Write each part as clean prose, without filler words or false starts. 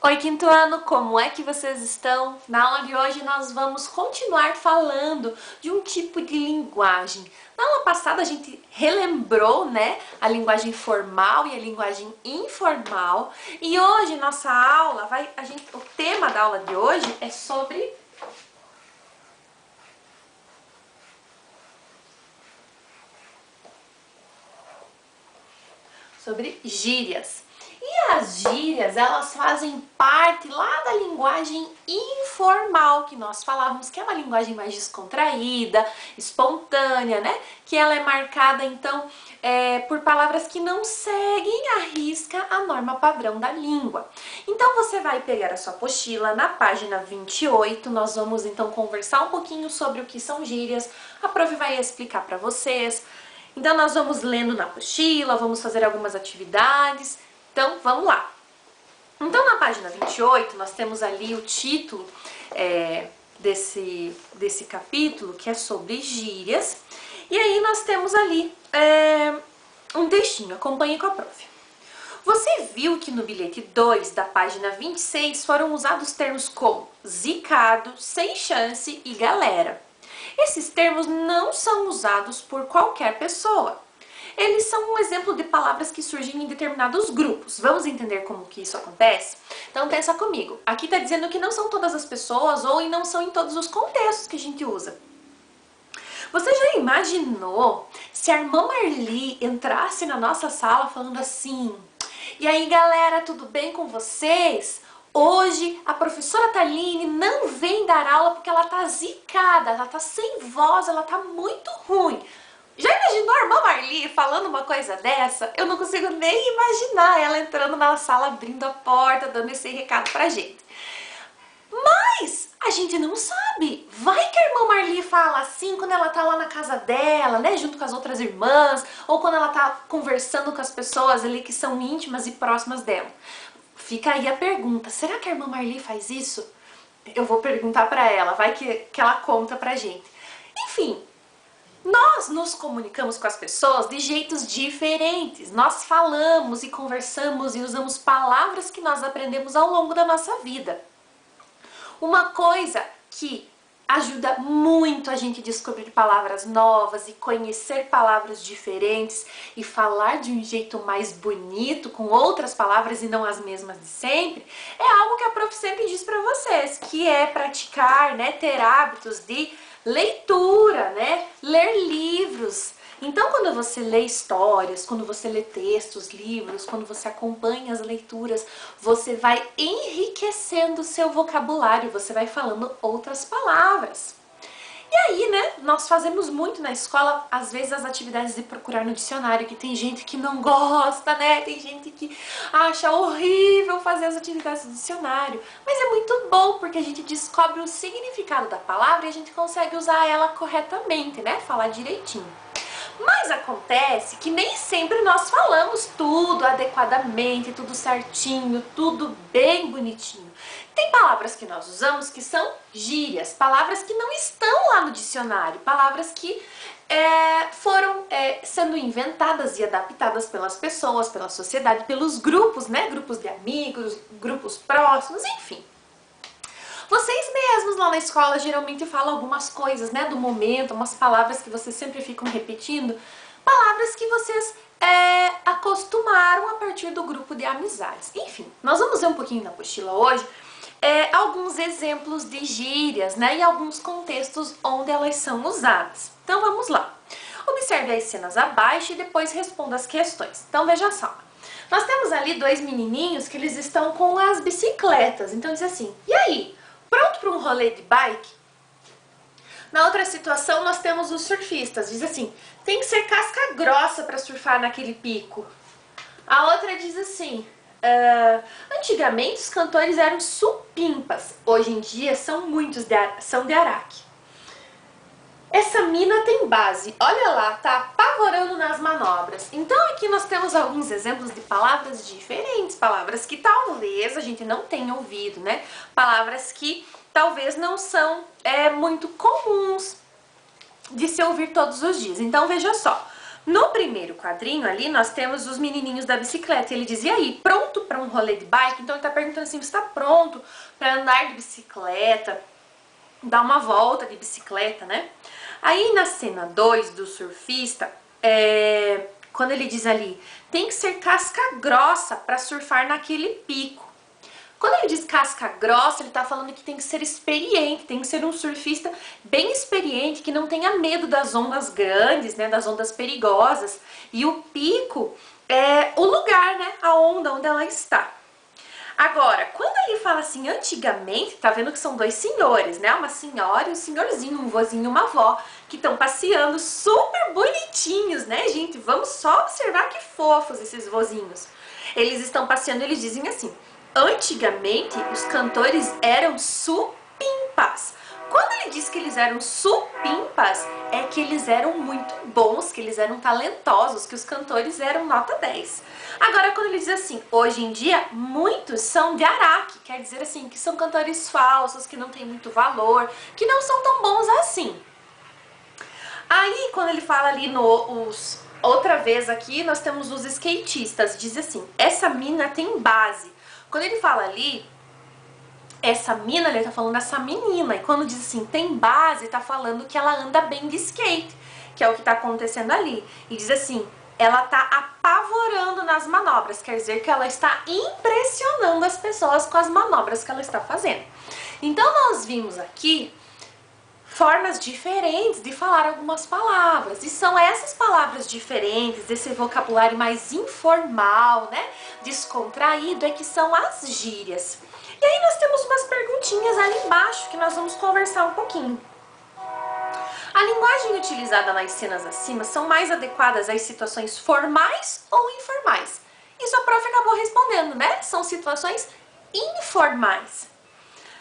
Oi, quinto ano, como é que vocês estão? Na aula de hoje nós vamos continuar falando de um tipo de linguagem. Na aula passada a gente relembrou, né, a linguagem formal e a linguagem informal. E hoje nossa aula o tema da aula de hoje é sobre gírias. E as gírias, elas fazem parte lá da linguagem informal que nós falávamos, que é uma linguagem mais descontraída, espontânea, né? Que ela é marcada, então, por palavras que não seguem à risca a norma padrão da língua. Então, você vai pegar a sua apostila na página 28, nós vamos, então, conversar um pouquinho sobre o que são gírias, a prof vai explicar para vocês. Então, nós vamos lendo na apostila, vamos fazer algumas atividades. Então, vamos lá. Então, na página 28, nós temos ali o título desse capítulo, que é sobre gírias. E aí, nós temos ali um textinho, acompanhe com a prof. Você viu que no bilhete 2 da página 26 foram usados termos como zicado, sem chance e galera. Esses termos não são usados por qualquer pessoa. Eles são um exemplo de palavras que surgem em determinados grupos. Vamos entender como que isso acontece? Então pensa comigo. Aqui está dizendo que não são todas as pessoas ou não são em todos os contextos que a gente usa. Você já imaginou se a irmã Marli entrasse na nossa sala falando assim: e aí galera, tudo bem com vocês? Hoje a professora Taline não vem dar aula porque ela tá zicada, ela tá sem voz, ela tá muito ruim. Já imaginou a irmã Marli falando uma coisa dessa? Eu não consigo nem imaginar ela entrando na sala, abrindo a porta, dando esse recado pra gente. Mas a gente não sabe. Vai que a irmã Marli fala assim quando ela tá lá na casa dela, né, junto com as outras irmãs, ou quando ela tá conversando com as pessoas ali que são íntimas e próximas dela. Fica aí a pergunta, será que a irmã Marli faz isso? Eu vou perguntar pra ela, vai que ela conta pra gente. Enfim, nós nos comunicamos com as pessoas de jeitos diferentes. Nós falamos e conversamos e usamos palavras que nós aprendemos ao longo da nossa vida. Uma coisa que ajuda muito a gente a descobrir palavras novas e conhecer palavras diferentes e falar de um jeito mais bonito com outras palavras e não as mesmas de sempre, é algo que a prof sempre diz para vocês, que é praticar, né, ter hábitos de leitura, né, ler livros. Então, quando você lê histórias, quando você lê textos, livros, quando você acompanha as leituras, você vai enriquecendo o seu vocabulário, você vai falando outras palavras. E aí, né, nós fazemos muito na escola, às vezes, as atividades de procurar no dicionário, que tem gente que não gosta, né, tem gente que acha horrível fazer as atividades do dicionário. Mas é muito bom, porque a gente descobre o significado da palavra e a gente consegue usar ela corretamente, né, falar direitinho. Mas acontece que nem sempre nós falamos tudo adequadamente, tudo certinho, tudo bem bonitinho. Tem palavras que nós usamos que são gírias, palavras que não estão lá no dicionário, palavras que foram sendo inventadas e adaptadas pelas pessoas, pela sociedade, pelos grupos, né? Grupos de amigos, grupos próximos, enfim. Vocês mesmos lá na escola geralmente falam algumas coisas, né, do momento, umas palavras que vocês sempre ficam repetindo, palavras que vocês acostumaram a partir do grupo de amizades. Enfim, nós vamos ver um pouquinho na apostila hoje alguns exemplos de gírias, né, e alguns contextos onde elas são usadas. Então vamos lá. Observe as cenas abaixo e depois responda as questões. Então veja só. Nós temos ali dois menininhos que eles estão com as bicicletas. Então diz assim: e aí? Pronto para um rolê de bike? Na outra situação, nós temos os surfistas. Diz assim: tem que ser casca grossa para surfar naquele pico. A outra diz assim: antigamente os cantores eram supimpas. Hoje em dia são muitos são de Araque. Essa mina tem base, olha lá, tá apavorando nas manobras. Então aqui nós temos alguns exemplos de palavras diferentes, palavras que talvez a gente não tenha ouvido, né? Palavras que talvez não são muito comuns de se ouvir todos os dias. Então veja só, No primeiro quadrinho ali, nós temos os menininhos da bicicleta. Ele diz, e aí, pronto para um rolê de bike? Então ele tá perguntando assim, você tá pronto para andar de bicicleta, dar uma volta de bicicleta, né? Aí na cena 2 do surfista, quando ele diz ali, tem que ser casca grossa para surfar naquele pico. Quando ele diz casca grossa, ele tá falando que tem que ser experiente, tem que ser um surfista bem experiente, que não tenha medo das ondas grandes, né, das ondas perigosas. E o pico é o lugar, né, a onda onde ela está. Agora, quando ele fala assim, antigamente, tá vendo que são dois senhores, né? Uma senhora e um senhorzinho, um vozinho e uma avó, que estão passeando super bonitinhos, né, gente? Vamos só observar que fofos esses vozinhos. Eles estão passeando e eles dizem assim, antigamente os cantores eram supimpas. Quando ele diz que eles eram supimpas, é que eles eram muito bons, que eles eram talentosos, que os cantores eram nota 10. Agora, quando ele diz assim, hoje em dia, muitos são de araque, quer dizer assim, que são cantores falsos, que não têm muito valor, que não são tão bons assim. Aí, quando ele fala ali outra vez aqui, nós temos os skatistas, diz assim, essa mina tem base. Quando ele fala ali, essa mina, ele tá falando essa menina. E quando diz assim, tem base, tá falando que ela anda bem de skate, que é o que tá acontecendo ali. E diz assim, ela tá apavorando nas manobras, quer dizer que ela está impressionando as pessoas com as manobras que ela está fazendo. Então nós vimos aqui formas diferentes de falar algumas palavras, e são essas palavras diferentes, esse vocabulário mais informal, né, descontraído, é que são as gírias. E aí nós temos umas perguntinhas ali embaixo que nós vamos conversar um pouquinho. A linguagem utilizada nas cenas acima são mais adequadas às situações formais ou informais? Isso a prof acabou respondendo, né? São situações informais.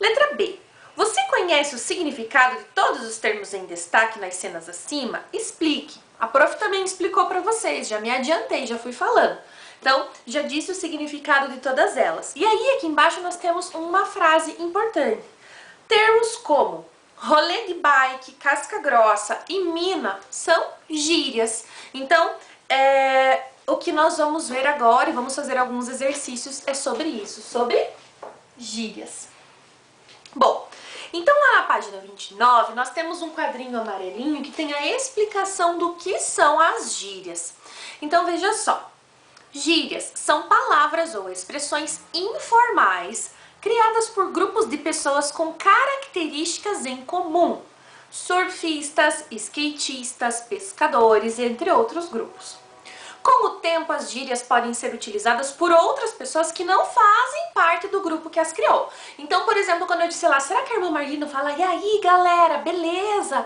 Letra B. Você conhece o significado de todos os termos em destaque nas cenas acima? Explique. A prof também explicou para vocês, já me adiantei, já fui falando. Então, já disse o significado de todas elas. E aí, aqui embaixo, nós temos uma frase importante. Termos como rolê de bike, casca grossa e mina são gírias. Então, o que nós vamos ver agora e vamos fazer alguns exercícios é sobre isso, sobre gírias. Bom, então lá na página 29, nós temos um quadrinho amarelinho que tem a explicação do que são as gírias. Então, veja só. Gírias são palavras ou expressões informais criadas por grupos de pessoas com características em comum. Surfistas, skatistas, pescadores, entre outros grupos. Com o tempo, as gírias podem ser utilizadas por outras pessoas que não fazem parte do grupo que as criou. Então, por exemplo, quando eu disse lá, será que a irmã Marli não fala, e aí galera, beleza?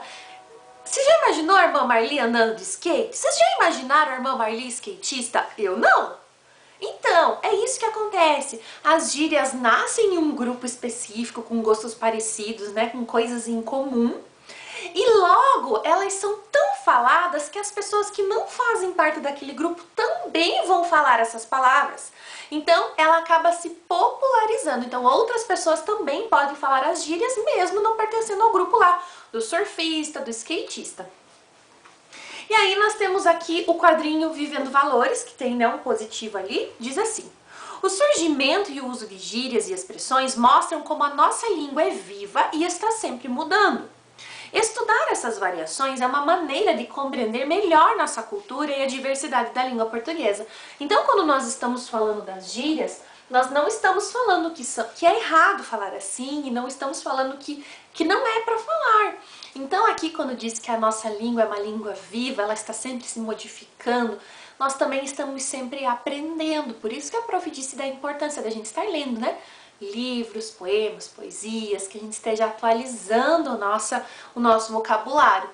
Você já imaginou a irmã Marli andando de skate? Vocês já imaginaram a irmã Marli skatista? Eu não! Então, é isso que acontece. As gírias nascem em um grupo específico, com gostos parecidos, né, com coisas em comum. E logo, elas são tão faladas que as pessoas que não fazem parte daquele grupo também vão falar essas palavras. Então, ela acaba se popularizando. Então, outras pessoas também podem falar as gírias, mesmo não pertencendo ao grupo lá, do surfista, do skatista. E aí, nós temos aqui o quadrinho Vivendo Valores, que tem, né, um positivo ali, diz assim. O surgimento e o uso de gírias e expressões mostram como a nossa língua é viva e está sempre mudando. Estudar essas variações é uma maneira de compreender melhor nossa cultura e a diversidade da língua portuguesa. Então, quando nós estamos falando das gírias, nós não estamos falando que é errado falar assim e não estamos falando que não é para falar. Então, aqui quando diz que a nossa língua é uma língua viva, ela está sempre se modificando, nós também estamos sempre aprendendo. Por isso que a prof disse da importância da gente estar lendo, né? Livros, poemas, poesias, que a gente esteja atualizando o nosso vocabulário.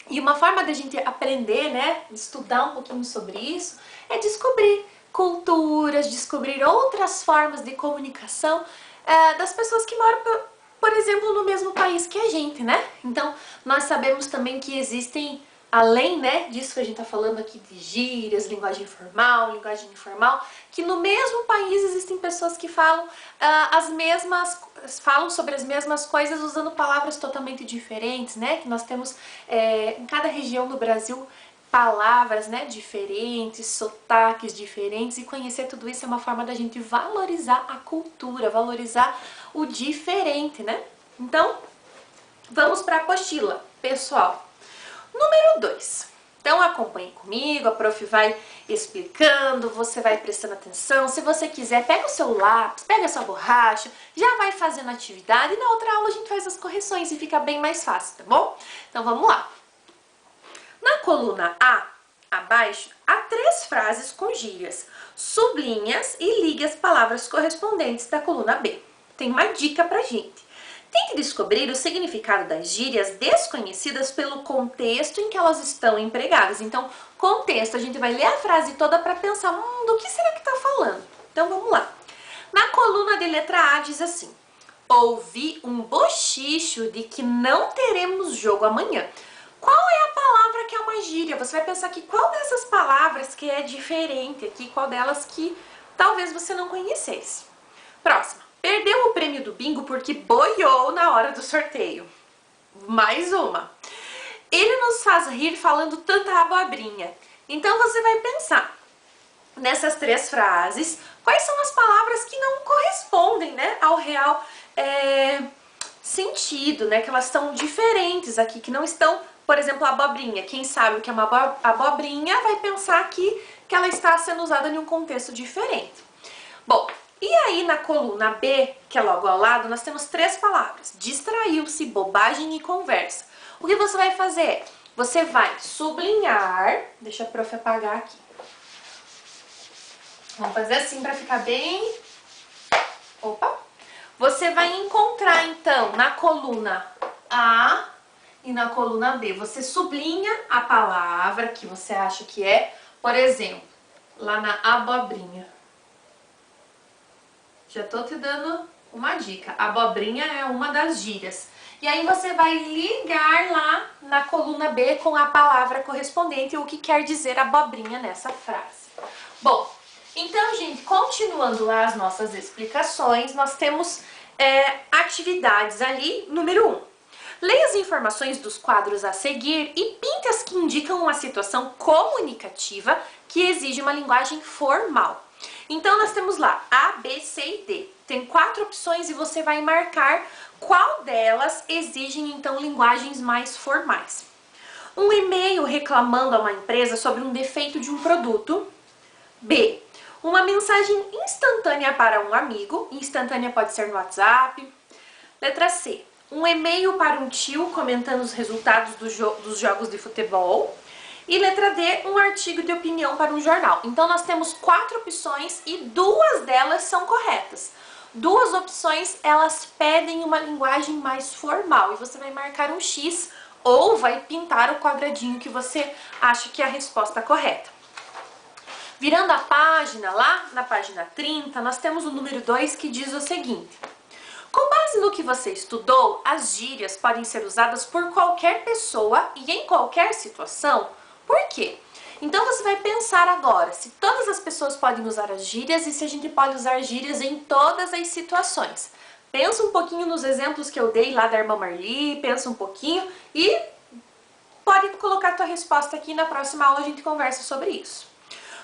E uma forma da gente aprender, né, estudar um pouquinho sobre isso, é descobrir culturas, descobrir outras formas de comunicação das pessoas que moram, por exemplo, no mesmo país que a gente, né? Então, nós sabemos também que existem, além, né, disso que a gente está falando aqui de gírias, linguagem formal, linguagem informal, que no mesmo país existem pessoas que falam falam sobre as mesmas coisas usando palavras totalmente diferentes, né? Que nós temos em cada região do Brasil palavras, né, diferentes, sotaques diferentes, e conhecer tudo isso é uma forma da gente valorizar a cultura, valorizar o diferente, né? Então, vamos para a apostila, pessoal. Número 2. Então, acompanhe comigo, a prof vai explicando, você vai prestando atenção. Se você quiser, pega o seu lápis, pega a sua borracha, já vai fazendo atividade, e na outra aula a gente faz as correções e fica bem mais fácil, tá bom? Então, vamos lá. Na coluna A, abaixo, há 3 frases com gírias. Sublinhas e ligue as palavras correspondentes da coluna B. Tem uma dica pra gente. Tente descobrir o significado das gírias desconhecidas pelo contexto em que elas estão empregadas. Então, contexto, a gente vai ler a frase toda para pensar, do que será que está falando? Então, vamos lá. Na coluna de letra A diz assim: ouvi um bochicho de que não teremos jogo amanhã. Qual é a palavra que é uma gíria? Você vai pensar aqui qual dessas palavras que é diferente aqui, qual delas que talvez você não conhecesse. Próxima. Perdeu o prêmio do bingo porque boiou na hora do sorteio. Mais uma. Ele nos faz rir falando tanta abobrinha. Então você vai pensar nessas 3 frases, quais são as palavras que não correspondem, né, ao real sentido, né, que elas estão diferentes aqui, que não estão, por exemplo, abobrinha. Quem sabe o que é uma abobrinha vai pensar aqui que ela está sendo usada em um contexto diferente. Bom, e aí na coluna B, que é logo ao lado, nós temos 3 palavras: distraiu-se, bobagem e conversa. O que você vai fazer? Você vai sublinhar, deixa a prof apagar aqui. Vamos fazer assim para ficar bem... Opa! Você vai encontrar então na coluna A e na coluna B. Você sublinha a palavra que você acha que é, por exemplo, lá na abobrinha. Já tô te dando uma dica. Abobrinha é uma das gírias. E aí você vai ligar lá na coluna B com a palavra correspondente, o que quer dizer abobrinha nessa frase. Bom, então, gente, continuando lá as nossas explicações, nós temos atividades ali. Número 1. Leia as informações dos quadros a seguir e pinte as que indicam uma situação comunicativa que exige uma linguagem formal. Então, nós temos lá A, B, C e D. Tem 4 opções e você vai marcar qual delas exigem, então, linguagens mais formais. Um e-mail reclamando a uma empresa sobre um defeito de um produto. B. Uma mensagem instantânea para um amigo. Instantânea pode ser no WhatsApp. Letra C. Um e-mail para um tio comentando os resultados dos jogos de futebol. E letra D, um artigo de opinião para um jornal. Então, nós temos 4 opções e 2 delas são corretas. 2 opções, elas pedem uma linguagem mais formal. E você vai marcar um X ou vai pintar o quadradinho que você acha que é a resposta correta. Virando a página, lá na página 30, nós temos o número 2 que diz o seguinte: com base no que você estudou, as gírias podem ser usadas por qualquer pessoa e em qualquer situação. Por quê? Então você vai pensar agora se todas as pessoas podem usar as gírias e se a gente pode usar gírias em todas as situações. Pensa um pouquinho nos exemplos que eu dei lá da irmã Marli, pensa um pouquinho e pode colocar a tua resposta aqui. Na próxima aula a gente conversa sobre isso.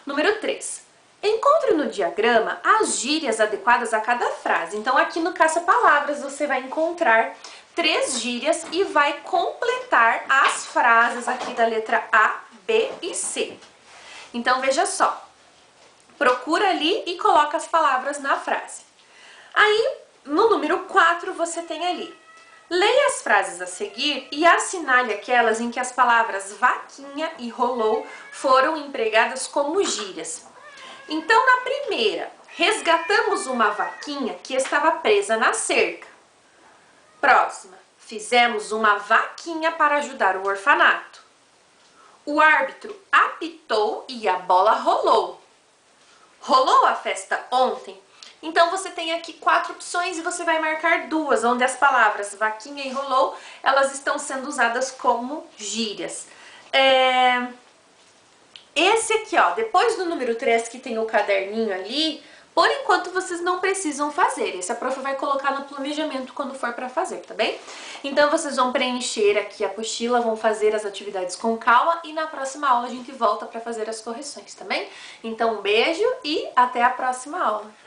Número 3. Encontre no diagrama as gírias adequadas a cada frase. Então aqui no caça-palavras você vai encontrar 3 gírias e vai completar as frases aqui da letra A, B e C. Então veja só, procura ali e coloca as palavras na frase. Aí no número 4 você tem ali: leia as frases a seguir e assinale aquelas em que as palavras vaquinha e rolou foram empregadas como gírias. Então na primeira, resgatamos uma vaquinha que estava presa na cerca. Próxima, fizemos uma vaquinha para ajudar o orfanato. O árbitro apitou e a bola rolou. Rolou a festa ontem? Então você tem aqui 4 opções e você vai marcar 2, onde as palavras vaquinha e rolou, elas estão sendo usadas como gírias. Esse aqui, ó, depois do número 3 que tem o caderninho ali, Por enquanto, vocês não precisam fazer. Esse a prof vai colocar no planejamento quando for para fazer, tá bem? Então, vocês vão preencher aqui a apostila, vão fazer as atividades com calma e na próxima aula a gente volta para fazer as correções, tá bem? Então, um beijo e até a próxima aula!